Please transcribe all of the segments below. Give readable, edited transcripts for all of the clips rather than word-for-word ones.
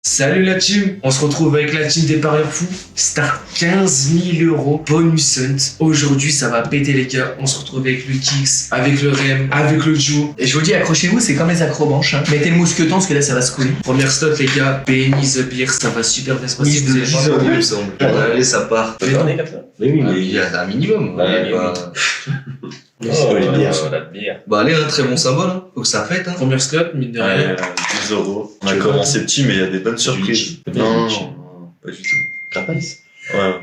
Salut la team, on se retrouve avec la team des parieurs fous. Start 15 000 € bonus hunt. Aujourd'hui ça va péter les gars. On se retrouve avec le Kix, avec le Rem, avec le Joe. Et je vous dis, accrochez-vous, c'est comme les acrobanches. Hein. Mettez le mousqueton parce que là ça va se couler. Première stot les gars, Penny the Beer, ça va super bien se passer. Mise Vous de allez 10 voir. euros, il me semble. Allez, ça part. Vous les donnez comme ça? Oui, mais il y a un minimum. Oh, les bières, la bière. Bah, allez, un très bon symbole. Hein. Faut que ça fête. Hein. Première stot, mine de rien. 10 euros. On a commencé petit, mais il y a des bonnes surprises. Non, pas du tout. Crapace. Ouais.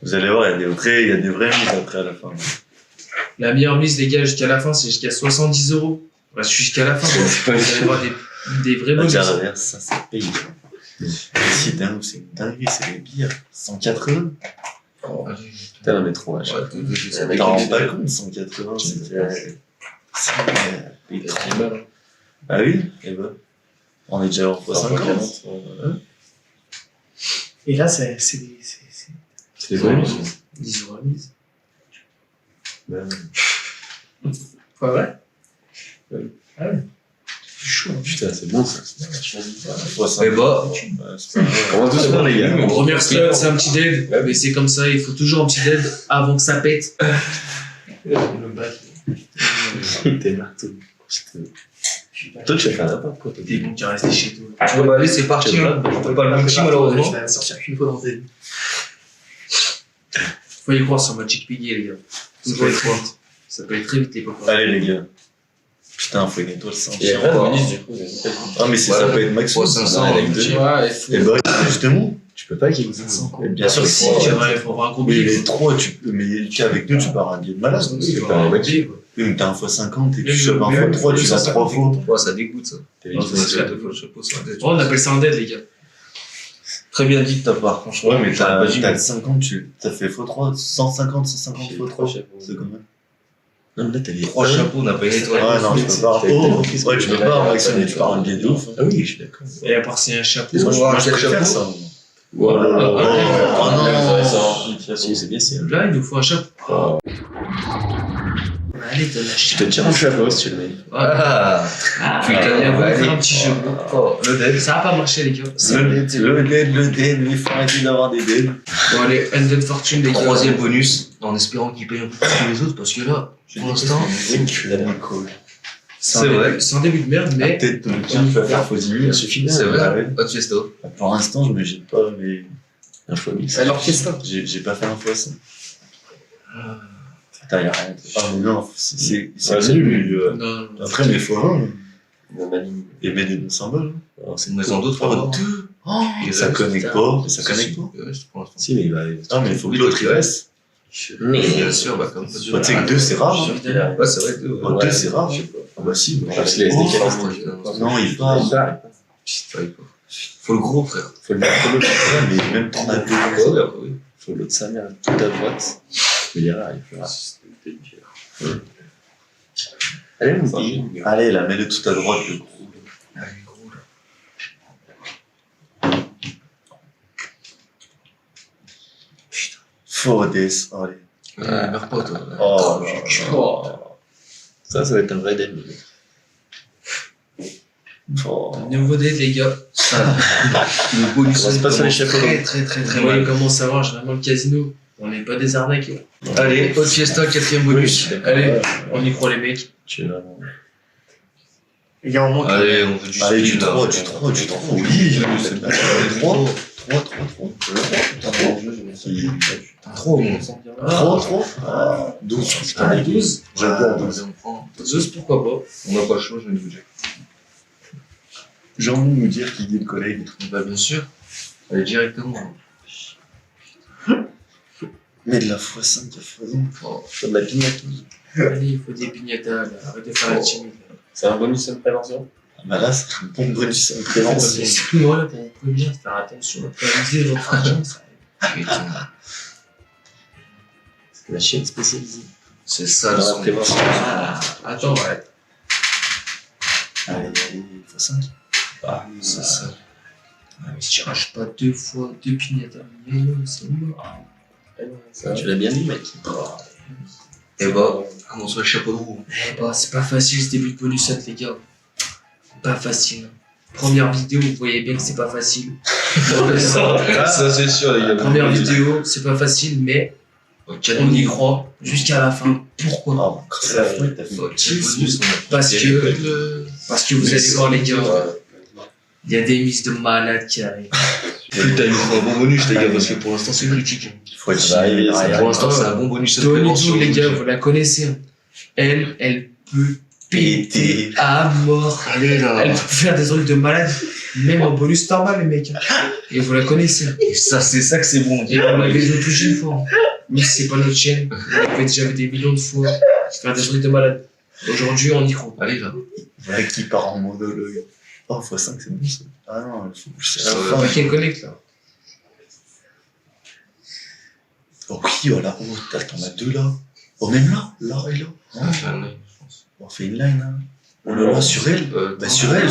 Vous allez voir, il y a des vraies mises après à la fin. La meilleure mise les gars jusqu'à la fin c'est jusqu'à 70 €. Reste jusqu'à la fin. Vous allez voir des vrais bonus. Regarde, ça, c'est payé. C'est dingue, c'est une dinguerie, c'est les bières. 180. Oh, Putain, mais trop cher. Ouais, T'en rends pas compte, 180, c'était. C'est trop mal. Ah oui, et bah. On est déjà en x50. Et là, c'est des. C'est des bonus. 10 € à mise. Pas vrai? Ah ouais. C'est chaud. Hein. Putain, c'est bon ça. Et bah, On va doucement, les gars. Première stot, c'est un petit dead. Mais c'est comme ça, il faut toujours un petit dead avant que ça pète. Le bac. T'es marteau. Toi, tu vas faire n'importe quoi. T'es bon, tu es resté chez toi. bon, bah, allez, c'est parti. Hein. On peut pas le multi, Je malheureusement. vais sortir qu'une fois dans ta vie. Faut y croire sur Magic Piggy, les gars. Toujours y croire. Ça peut aller très vite, les copains. Allez, les gars. Putain, faut une étoile 500. Et après, bonus, du coup. Ah, mais ça peut être maximum. 500, avec hein. deux. Tu vois, il faut. Et bah, justement. Tu peux pas qu'il y ait 500 quoi. Bien sûr, Si, si. tu vois, il faut avoir un gros Mais billet. les trois, mais qu'avec deux, tu pars un billet de malade. Oui, Parce il que faut t'as avoir un un mec. billet, quoi. Oui, mais t'as un x50 et tu Mais chopes le- un mais x3, le- tu vas trois fois. Ouais, ça dégoûte ça. Non, c'est la ça. fois, je pose un dead. Oh, on appelle ça un dead, les gars. Très bien dit de ta part, franchement. Ouais, mais t'as t'as le 50, t'as fait x3, 150 x3. C'est combien? Non, mais là, t'as les 3 chapeaux, on n'a pas une étoile. Ouais, non, je peux pas. Oh, ouais, tu peux pas, Maxime, tu pars un billet de ouf. Ah oui, je suis d'accord. Et à part c'est un chapeau. Ils ont Moi, je quel préfère chapeau ça. Voilà. Oh non. Si, c'est bien, c'est. Là, il nous faut un chapeau. Oh. Allez, donne la Je te tire un chapeau si tu le mets. Ah, Putain, il a voulu faire un petit jeu. Oh, le dead. Ça va pas marcher, les gars. Le dead, il faut arrêter d'avoir des dead. Bon, allez, Undead Fortune, les gars. Troisième bonus, en espérant qu'il paye un peu plus que les autres, parce que là, pour l'instant, c'est vrai. C'est un début de merde, mais. Peut-être tu vas faire faux 10 000. Ça suffit bien. C'est Ouais. vrai. Hot Fiesto. Pour l'instant, je me jette pas, mais. Un fois 1000. Alors, qu'est-ce que J'ai pas fait un fois ça. Putain, y'a rien. Ah, mais non, c'est nul. Non, non. Après, mais faut un. Maligne. Et met des bons symboles. C'est une maison d'autres. Oh, deux. Et ça connecte pas. Ça connecte pas. Si, mais il va. Ah, mais il faut que l'autre il reste. Bien sûr, bah comme ça. Bah, tu sais que deux, c'est rare. Hein. Ouais, c'est vrai, deux. Oh, deux, c'est rare. Ah, bah si. Bah, Parce qu'il laisse des oh, canistes. non, il part. Faut le gros, frère. Faut le mettre l'autre. Ouais, mais même t'en as deux. Ouais, après, oui. Faut l'autre sa mère tout à droite. Il ira, il fera. Allez, mon petit. Allez, là, mets-le tout à droite, le gros. Allez, gros, là. Faux DS. Allez. Meurs pas, toi. Oh, Oh. Ça va être un vrai dème. oh. Nouveau dead, les gars. Le bonus, On va se passer les chapeaux. très Moi, il mal. commence à voir, généralement, le casino. On n'est pas des arnaques. Allez, Hot Fiesta, quatrième bonus. Allez, on y croit, les mecs. Tu es vraiment. Il y a un moment. Allez, on veut du Allez, speed, du là. 3, du 3, du 3. Oui, c'est bien. 3, 3. 3 au moins. 3. 12. Ah, 12. J'adore 12. On prend. 12, pourquoi pas. On n'a pas le choix, je vais vous dire. J'ai envie de nous dire qu'il dit le collègue et tout. Bah, bien sûr. Allez, directement. Mais de la x5 à x1. Faut de la pignate. Allez, il faut des pignatas, là. Arrête de faire la timide. C'est un bonus de prévention. Bah là, c'est un bon bonus en C'est prévention. tout là pour prévenir, faire attention, préviser votre argent. Ça. Putain. La chienne spécialisée. C'est ça, Dans le la son. prévention. Attends, ouais. Allez, x5. Ah, c'est ça. Ah, mais si tu raches pas deux fois deux pignatas, c'est mort. Tu l'as bien dit, mec. Et bah, comment ça, le chapeau de roue? Eh bah, c'est pas facile ce début de bonus set, les gars. Pas facile. Première vidéo, vous voyez bien que c'est pas facile. Ça, c'est sûr, les gars. Première vidéo, c'est pas facile, mais on y croit jusqu'à la fin. Pourquoi? Ah, c'est la fin, t'as fait. Parce que vous allez voir, les gars, il y a des mises de malades qui arrivent. Putain, il nous faut un bon bonus, les gars, parce que pour l'instant, c'est critique. Il faut être arrivé. Pour l'instant, c'est un bon bonus. Tony Zoo, les gars, vous la connaissez. Hein. Elle peut péter à mort. Allez là. Elle peut faire des trucs de malade, même en bonus normal, les mecs. Et vous la connaissez. Et ça, c'est ça que c'est bon. Et on l'avait vu plus d'une fois. Mais c'est pas notre chaîne. On l'avait déjà vu des millions de fois. Faire des trucs de malade. Aujourd'hui, on y croit. Allez là. Voilà qui part en monologue. Oh, x5, c'est bon ça. Ah non, il faut pousser à la Pas fin. qu'elle connecte là. Oh oui, voilà. Oh, t'en as deux là. Oh, même là. Là et là. On fait une line, hein. Oh là là, sur elle. Bah, sur elle.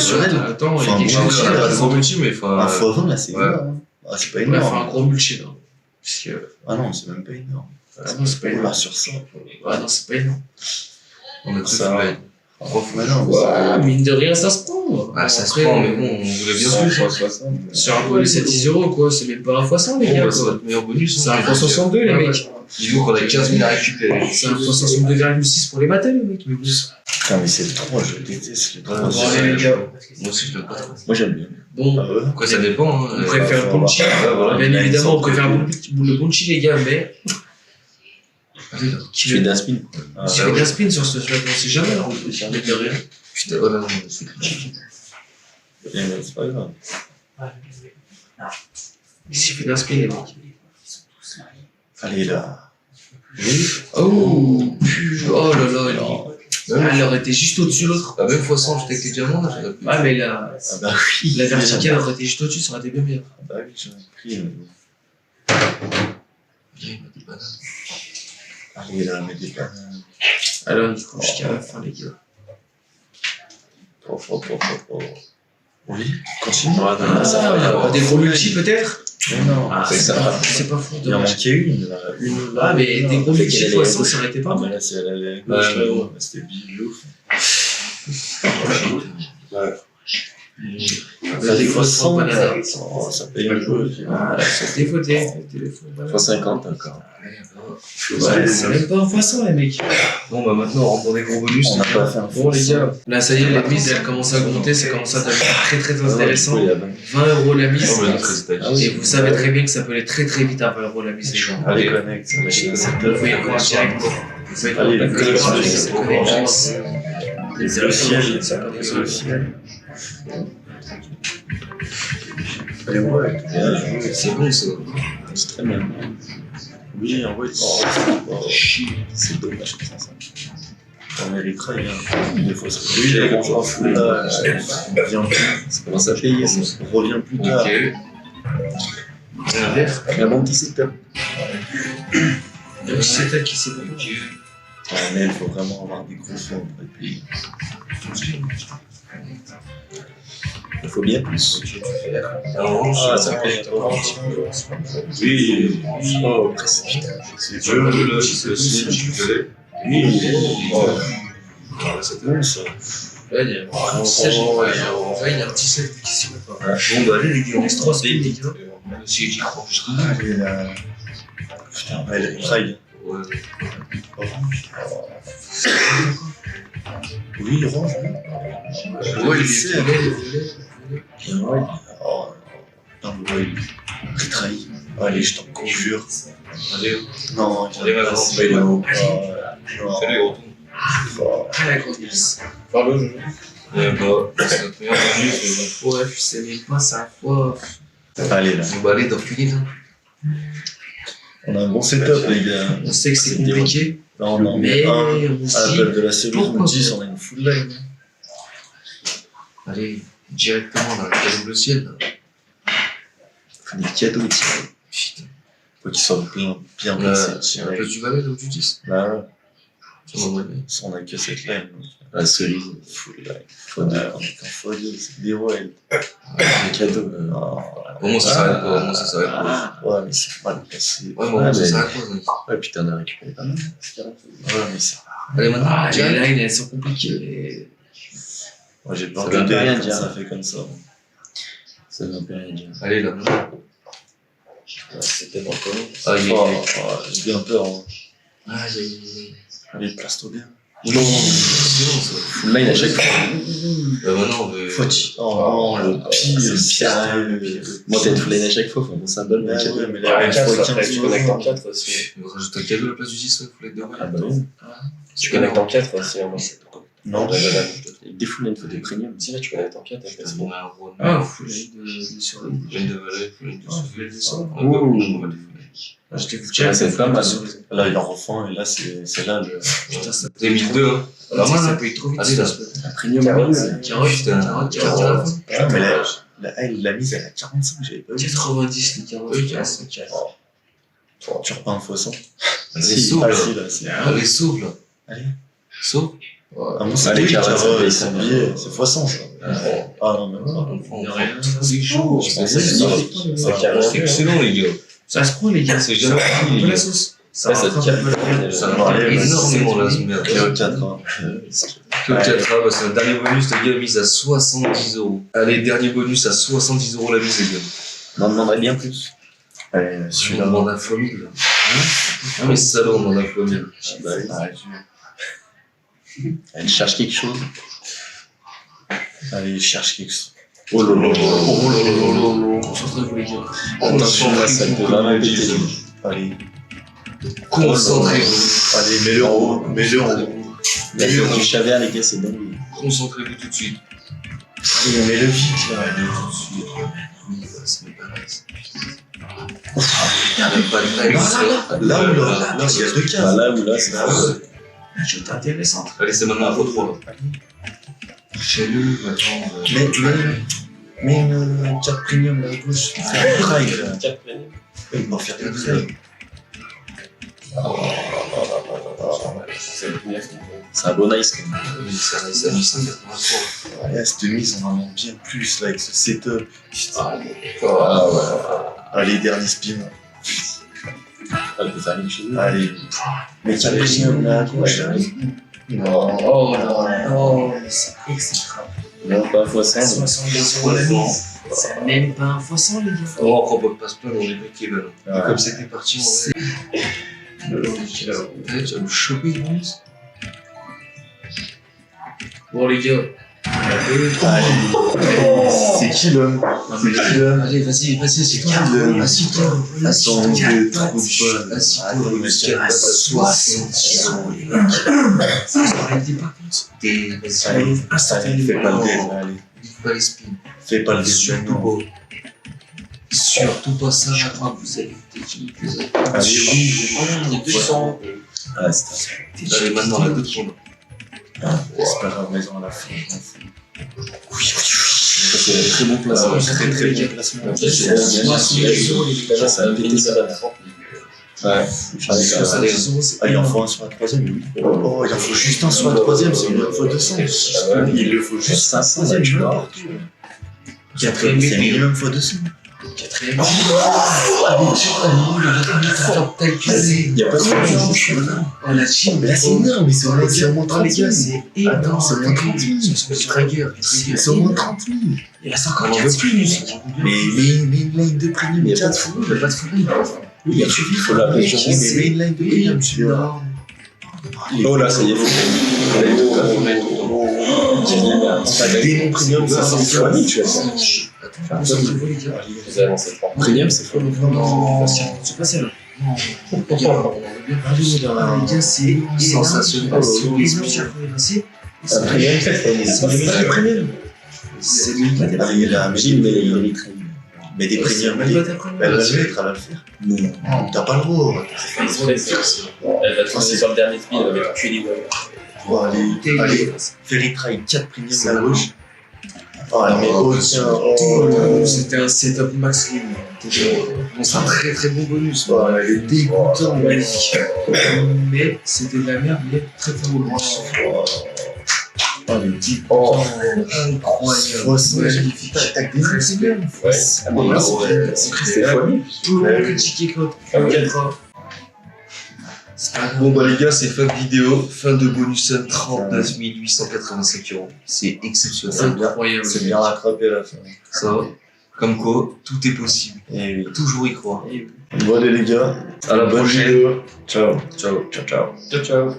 Attends, Enfin, il y a quelque bon, chose Il y a là. un gros multi, mais enfin. Ah, faut avant, là, c'est Ouais. énorme. Hein. Ah, c'est pas On a fait un énorme. gros multi là. Parce que. Ah non, c'est même pas énorme. Ah non, c'est pas Oh là, énorme. sur ça. Ah non, c'est pas énorme. On a tout Ça. fait. Mais non, Ouais, mine de rien, ça se prend. Ah, ça se Après, prend, mais bon, on voulait bien plus. Sur un bonus à 10 € quoi, c'est même pas un x100 les Bon, gars. bah, ça va Quoi. être meilleur bonus. C'est un x62 les mecs. Dis-nous qu'on a 15 000 à récupérer. C'est un x62,6 pour les battles les mecs. Mais bon. Putain, mais c'est le 3, je déteste le 3. Ouais, Bon, c'est allez, les gars. Moi aussi, je l'aime pas trop. Moi, j'aime bien. Bon, Ah ouais. Après, ça dépend. on préfère le Bunchi. voilà. Bien il a évidemment, on une préfère sorte le Bunchi les gars, mais. Allez là. Tu fais d'Aspin. Ah, Tu fais de la spin sur ce truc, on sait jamais. Hein. Mais de rien. Putain, oh là là, c'est critique. mais c'est pas grave. Il suffit d'un spin les mecs. Allez là. Oh, oh là là, elle aurait été juste au-dessus l'autre. La même fois sans, j'étais avec les diamants, là, j'aurais pu. Ah, mais la, Ah bah oui. la verticale aurait été juste au-dessus, ça aurait été bien meilleur. Ah bah oui, j'en ai pris. Mais... Viens, il m'a dit banane. Allez là, mets des bananes. Alors, on y croit jusqu'à la fin, les gars. Oui, continue. Des gros multi peut-être. Mais non, Ah, c'est ça. c'est pas fou. Il en Dommage. manquait une là. Ah, mais des gros multi Fait x100, qu'elle ça aurait été pas Ah bah mal. là, c'est elle allait à gauche, Ouais, là, ouais. ouais. C'était big de ouf. Là, des fois, c'est pas mal. Oh, ça paye un peu. Ah, là, c'était voté. x50 encore. Ouais, c'est même pas un x100 les mecs. Bon, bah maintenant, on rentre dans des gros bonus. On n'a pas fait un Bon les gars, là ça y est, les mises elles commencent à augmenter, ça commence à devenir très très intéressant. 20 € la mise. Non, mais notre résultat, Et vous savez très bien que ça peut aller très très vite à 20 € la mise les gens. Allez, connecte. Vous pouvez croire direct. Vous pouvez Allez, croire le direct. connect, Ça c'est connecte. C'est le ciel. Ça connecte. C'est le ciel. Allez, ouais. Bien joué. c'est bon, ça. C'est très bien. Oui, en vrai, c'est dommage que ça. On méritera, il y a des fois ça. Oui, les grands en full, là, on vient plus. Ça commence à payer, on revient plus tard. Ok. Un verre. Il y a mon petit setup. Il y a aussi cette qui s'est beaucoup. Mais il faut vraiment avoir des gros fonds pour être payé. Il faut bien plus. Ah, ça paye. Oui, oh, c'est dur. Oui, c'est bon ça. Ouais, il y a un 17, il y a un 17 qui s'y met pas. Bon, bah allez, les gars, Il reste 3 spins les gars. Si j'y crois. Allez là. Putain, elle traille. Ouais. Orange. Oui, orange. Ouais, il est Et ouais. Oh, non, mais ouais, il trahit. Allez, je t'en conjure. Allez, Non, Allez, il vas-y, pas il non. est fais-le, gros. Ah la grosse mise. Parle, je. Bah, c'est notre meilleur bonus, mais bon. Ouais, je sais même pas ça. Wow. Allez là. Bon, bah allez, dans Philippe. On a un bon setup, les gars. On sait que c'est compliqué, Là, on en mais met un. on À la se place de la série, pourquoi on 10, on a une full line. Allez, directement dans le cadeau bleu ciel. Là. Faut des cadeaux, tiens. Putain. Faut qu'ils soient bien Là, placés. c'est un peu du valet, là, où tu dis. Bah ouais. Sur mon réveil. On a que cette line. Donc. La cerise, full line. Faut deux, on est qu'en fois deux, c'est des royals. Les cadeaux. Au moins, ça s'arrête pas. Au moins, ça s'arrête pas. Ouais, mais c'est mal placé. Ouais, mais au moins, ça s'arrête pas. mec. Ouais, putain, on a récupéré pas mal. Ouais, mais c'est. Allez, maintenant, Ah, les direct. lines elles sont compliquées. Moi, j'ai Ça peur vient de de rien rien, dire, ça. ça fait comme ça. Ça veut un peu rien dire. Allez, là. C'est peut-être encore. Aïe, aïe, aïe. J'ai bien peur. Hein. Aïe, aïe, aïe. Allez, place-toi bien. Non, c'est bon, ça. Full line à chaque fois. Bah, maintenant, on veut. Oh, le pire, c'est le pire. Moi, t'es full line à chaque fois, faut mon symbole. Ouais, mec. ouais, mais Ah, là, il faut 4, après, 15 tu connectes en euros. 4 aussi. On rajoute un cadeau à la place du 10, ouais, faut les deux. Ah bah oui. Tu connectes en 4 aussi, hein, moi. Non, Ouais, voilà. Avec des full line, faut des premium. Si, là, tu connectes en 4, après, c'est bon. On a un rôle. Ah, full de sur les. Plein de valets, plein de Full de sur. On va Ouh. on va les Ah, je t'ai vu Ouais, c'est pas mal. là, il en refend, et là, c'est là le. Putain, ça. T'es 1002, hein. Alors, moi, ça là. peut être trop vite. Allez, là. Un premium. Carotte. Carotte, Putain, carotte. Ah, mais la mise, elle a 45, j'avais pas vu. 90 les carottes. Tu repars un fois 100. Allez, Si, sauve, ah, là. si, là, c'est. Allez, sauve, là. Allez. Sauve. Ah, bon, c'est Allez, oui, carottes, ça carottes, paye, c'est ça. billet, c'est fois 100, ça. Ah, non, mais voilà. On prend rien. tous les jours. Je pensais C'est que magnifique. Ça carré. C'est excellent, les gars. Ça se prend, les gars. C'est jamais fini, Un peu les la gars. sauce. Ouais, ça te rapporte calme. un peu la- Ça Ouais, rapporte ouais, énormément, là, ce c'est- merde. Cléo 4, hein. Que le 4A, bah, c'est un dernier bonus, les gars, mise à 70 euros. Allez, dernier bonus à 70 euros la mise, les gars. On en demanderait bien plus. Allez, On celui-là. demande un fois 1000, là. Ah, mais c'est ça, là, on demande un fois 1000. Bah oui. Ouais, Elle cherche quelque chose. allez, cherche quelque chose. Oh là là. Concentrez-vous, les gars. Attention, là, ça peut vraiment péter. Allez, Concentrez-vous. allez, mets-le en haut, mets-le en haut. La fête du chavert, les gars, c'est dingue. Concentrez-vous tout de suite. Allez, mets-le vite, là. Allez, tout de suite. Oui, bah, c'est pas vrai, ça. Il y a pas de règle. Là ou là, là, il y a deux Bah, cases. là ou là, c'est Là, ouais. Un jeu intéressant. Allez, c'est maintenant la faute 3, là. Chez-le, maintenant. Mais une 4 premium là à gauche, il fait un trail là. 4 premium. Il va faire des trails. C'est le premier. c'est un bon ice quand même. Oui, ça a mis 5,83. Ouais, cette mise, on en demande bien plus là avec ce setup. Ah, Allez, dernier spin. Elle peut faire quelque chose. Allez. Mais 4 premium là à gauche. là. Non. Oh non, c'est exécrable. Non, pas fois 100. 70 euros la mise. C'est même pas un fois 100, les gars. Oh, après, on peut pas se plaindre, on est mecs qui veulent. Ouais. Et comme c'était parti, on va. Tu vas me choper une mise. Bon, les gars. Allez. C'est qui l'homme? C'est qui l'homme? Allez, vas-y, assieds-toi. Le- Assieds-toi. Son de trop de Assieds-toi. Allez, Le mais scan à passe à 70 euros, les mecs. Ça, vous en rendez pas compte. T'es. Vas-y, Allez, Instantanément. fais pas le dev, allez. n'oublie pas les spins. Fais pas le dev, Surtout non. pas. Surtout pas ça, je crois que vous avez technique. Allez, Il y a 200. Ah, c'était Allez, maintenant, la toute tombe. c'est pas grave, maison à la fin, je m'en fous. c'est un très bon placement. Très très bon placement. Ça a pété ça. Ouais, Ah, il en faut un sur la troisième, oui. Oh, il en faut juste un sur la troisième, c'est une fois 200. Il le faut juste 500, ça, tu tu vois. Quatrième C'est épée. minimum fois 200. Quatrième Il y a pas de chance. Oh, la chine. Là, c'est énorme, mais c'est au moins 30 les 000. gars, c'est énorme. Attends, c'est au moins 30 000. C'est au moins 30 000. Il reste encore 4 spins. Mais une line de premium, Il y a 4 pas fois. Il n'y a pas de fourmi. Oui, il y a il faut l'appeler. Mais une line de premium, tu vois. Oh là, ça y est. Démon premium, ça c'est fois quoi 1000, tu vois. Concentrez-vous, les gars. Vous avez avancé 3. Premium, c'est fort. Non, c'est pas celle-là. Allez, là. Les gars, c'est Sensationnel. Les muscles avancés. Un premium, c'est C'est premium. C'est même pas des Allez, là, Gilles, mais il est très. mais des premiums, même pas des premiums. elle va le mettre, elle va le faire. Non. T'as pas le droit. Elle va tourner sur le dernier spin, elle va mettre tuer les balles. Bon, allez, Ferry Try 4 premiums à gauche. Oh, mais oh, tiens, oh. C'était un setup max win. Bon, c'est un très très bon bonus. Oh, elle est dégoûtante, Magnifique. Mais c'était de la merde, mais très très beau. Oh, les 10 Incroyable. Ouais, Magnifique. T'as que des premiums. Ouais. C'est fois 1000. Tout le monde critiquait Claude. Bon bah les gars, c'est fin de vidéo, fin de bonus 39 885 euros. C'est exceptionnel. Incroyable. C'est bien rattrapé à la fin. Ça va. Comme quoi, tout est possible. Et oui. Toujours y croire. Bon, allez les gars. À la Bonne prochaine. vidéo. Ciao. Ciao. Ciao, ciao. Ciao, ciao.